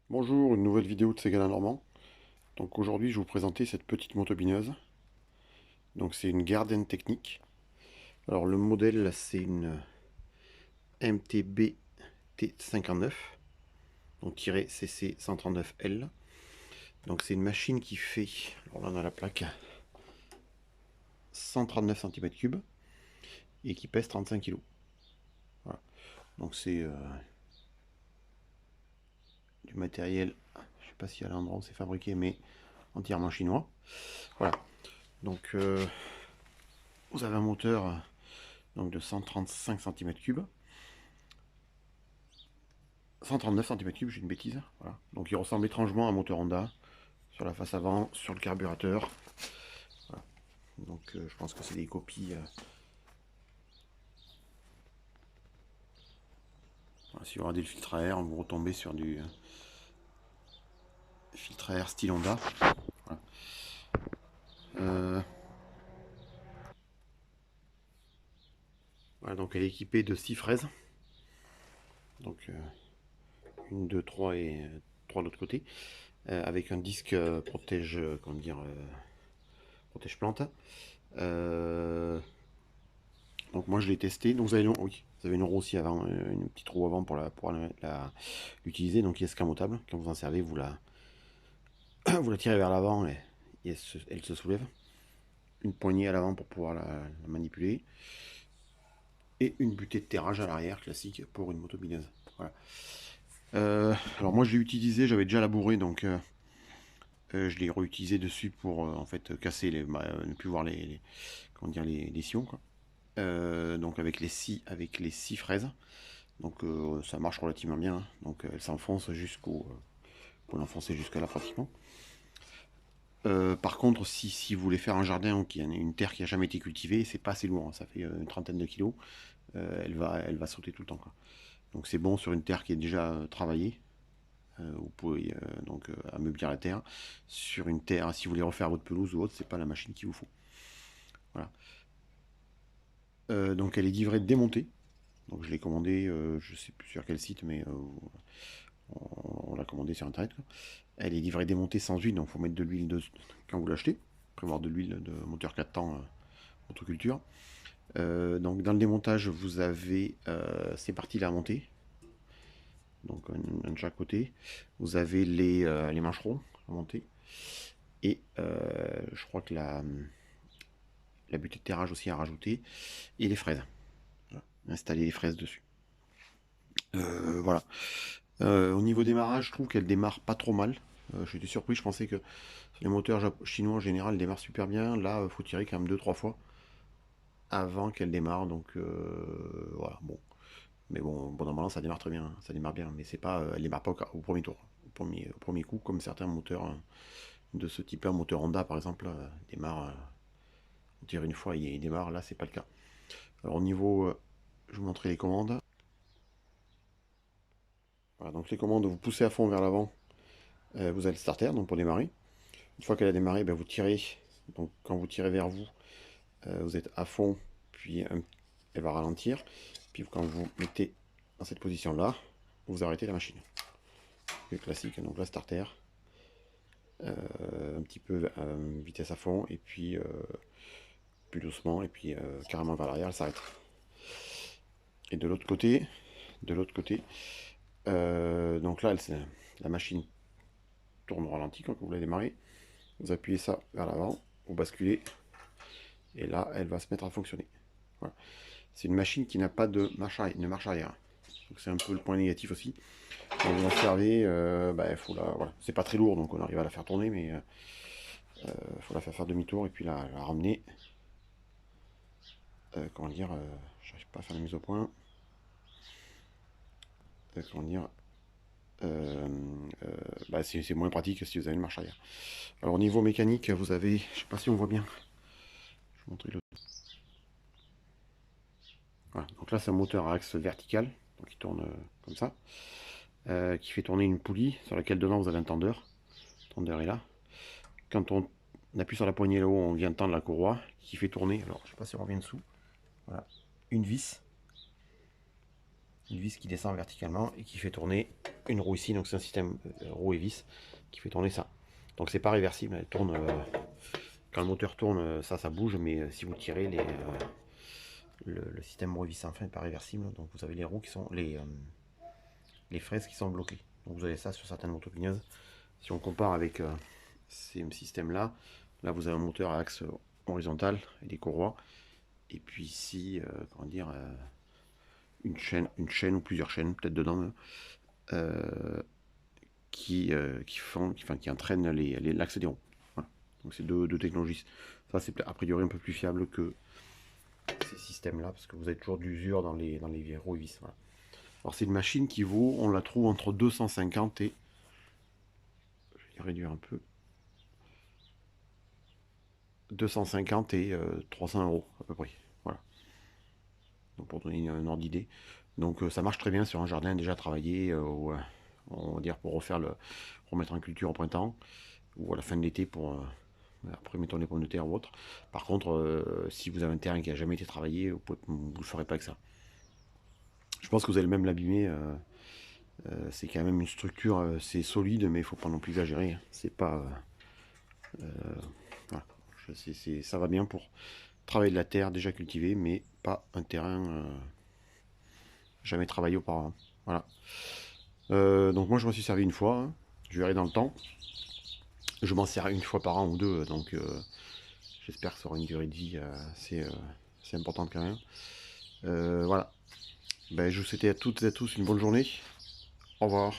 Bonjour, une nouvelle vidéo de Ségala Normand. Donc aujourd'hui, je vais vous présenter cette petite motobineuse. Donc c'est une Garden Technique. Alors le modèle, c'est une MTB T59, donc tiré CC 139L. Donc c'est une machine qui fait, alors là on a la plaque, 139 cm3 et qui pèse 35 kg. Voilà. Donc c'est du matériel, je sais pas si à l'endroit où c'est fabriqué, mais entièrement chinois. Voilà. Donc vous avez un moteur donc de 135 cm3. 139 cm3, j'ai une bêtise. Voilà. Donc il ressemble étrangement à un moteur Honda sur la face avant, sur le carburateur. Voilà. Donc je pense que c'est des copies. Voilà, si vous regardez le filtre à air, vous retombez sur du filtre à air style Honda. Voilà. Voilà, donc elle est équipée de 6 fraises. Donc une, deux, trois et 3 de l'autre côté. Avec un disque protège, comment dire, protège plante. Donc moi je l'ai testé. Donc vous avez, oui, vous avez une roue aussi avant, une petite roue avant pour l'utiliser. Donc qui est escamotable. Quand vous en servez, vous la, vous la tirez vers l'avant et elle se soulève. Une poignée à l'avant pour pouvoir la manipuler. Et une butée de terrage à l'arrière, classique pour une motobineuse. Voilà. Alors moi je l'ai utilisé, j'avais déjà labouré, donc je l'ai réutilisé dessus pour en fait casser ne plus voir comment dire, les sillons, quoi. Donc avec les six fraises. Donc ça marche relativement bien, hein. Donc elle s'enfonce pour l'enfoncer jusqu'à là pratiquement. Par contre, si vous voulez faire un jardin ou qu'il y a une terre qui a jamais été cultivée, c'est pas assez lourd, hein. Ça fait une trentaine de kilos. Elle va sauter tout le temps, quoi. Donc c'est bon sur une terre qui est déjà travaillée. Vous pouvez donc ameublir la terre. Sur une terre, si vous voulez refaire votre pelouse ou autre, c'est pas la machine qu'il vous faut. Voilà. Donc elle est livrée démontée. Donc je l'ai commandé, je sais plus sur quel site, mais on l'a commandé sur internet, quoi. Elle est livrée démontée sans huile, donc il faut mettre de l'huile quand vous l'achetez. Prévoir de l'huile de moteur 4 temps motoculture. Donc dans le démontage, vous avez ces parties-là à monter. Donc un de chaque côté. Vous avez les mancherons à monter. Et je crois que la butée de terrage aussi à rajouter. Et les fraises. Voilà. Installer les fraises dessus. Voilà. Au niveau démarrage, je trouve qu'elle démarre pas trop mal. J'étais surpris, je pensais que les moteurs chinois en général démarrent super bien. Là, il faut tirer quand même 2-3 fois avant qu'elle démarre. Donc voilà, bon. Mais bon, normalement ça démarre très bien, hein. Ça démarre bien, mais c'est pas, elle démarre pas au premier tour, au premier coup, comme certains moteurs de ce type-là, moteur Honda par exemple, démarre, on tire une fois, il démarre. Là c'est pas le cas. Alors au niveau, je vais vous montrer les commandes. Voilà, donc les commandes, vous poussez à fond vers l'avant, vous avez le starter, donc pour démarrer. Une fois qu'elle a démarré, ben, vous tirez, donc quand vous tirez vers vous, vous êtes à fond, puis elle va ralentir, puis quand vous mettez dans cette position-là, vous arrêtez la machine. Le classique, donc la starter, un petit peu vitesse à fond, et puis plus doucement, et puis carrément vers l'arrière, elle s'arrête. Et de l'autre côté, donc là, la machine tourne au ralenti quand vous la démarrez. Vous appuyez ça vers l'avant, vous basculez, et là, elle va se mettre à fonctionner. Voilà. C'est une machine qui n'a pas de marche arrière. Donc c'est un peu le point négatif aussi. Quand vous la servez, bah, voilà. C'est pas très lourd, donc on arrive à la faire tourner, mais faut la faire demi-tour et puis la ramener. Comment dire, j'arrive pas à faire la mise au point. Comment dire, euh, bah, c'est moins pratique si vous avez une marche arrière. Alors au niveau mécanique, vous avez, je sais pas si on voit bien. Je vais vous montrer le. Voilà. Donc là c'est un moteur à axe vertical, donc il tourne comme ça, qui fait tourner une poulie sur laquelle dedans vous avez un tendeur. Le tendeur est là. Quand on appuie sur la poignée là-haut, on vient tendre la courroie qui fait tourner. Alors je sais pas si on revient dessous. Voilà, une vis qui descend verticalement et qui fait tourner une roue ici, donc c'est un système roue et vis qui fait tourner ça. Donc c'est pas réversible, elle tourne, quand le moteur tourne, ça bouge, mais si vous tirez, le système roue et vis enfin n'est pas réversible, donc vous avez les roues qui sont, les fraises qui sont bloquées. Donc vous avez ça sur certaines motopigneuses. Si on compare avec ces systèmes-là, là vous avez un moteur à axe horizontal et des courroies, et puis ici, comment dire, une chaîne ou plusieurs chaînes, peut-être dedans, qui entraînent l'axe des roues. Voilà. Donc c'est deux technologies. Ça c'est a priori un peu plus fiable que ces systèmes-là, parce que vous avez toujours d'usure dans les roues et vis. Voilà. Alors c'est une machine qui vaut, on la trouve entre 250 et... Je vais réduire un peu. 250 et 300 euros à peu près. Voilà. Donc pour donner un ordre d'idée. Donc ça marche très bien sur un jardin déjà travaillé, on va dire pour remettre en culture au printemps, ou à la fin de l'été pour après mettons les pommes de terre ou autre. Par contre, si vous avez un terrain qui n'a jamais été travaillé, vous ne le ferez pas avec ça. Je pense que vous allez même l'abîmer. C'est quand même une structure, c'est solide, mais il faut pas non plus exagérer. C'est pas, voilà. Ça va bien pour travailler de la terre déjà cultivée, mais pas un terrain jamais travaillé auparavant. Voilà. Donc moi je m'en suis servi une fois. Hein. Je verrai dans le temps. Je m'en sers une fois par an ou deux, donc j'espère que ça aura une durée de vie assez importante quand même. Voilà. Ben, je vous souhaite à toutes et à tous une bonne journée. Au revoir.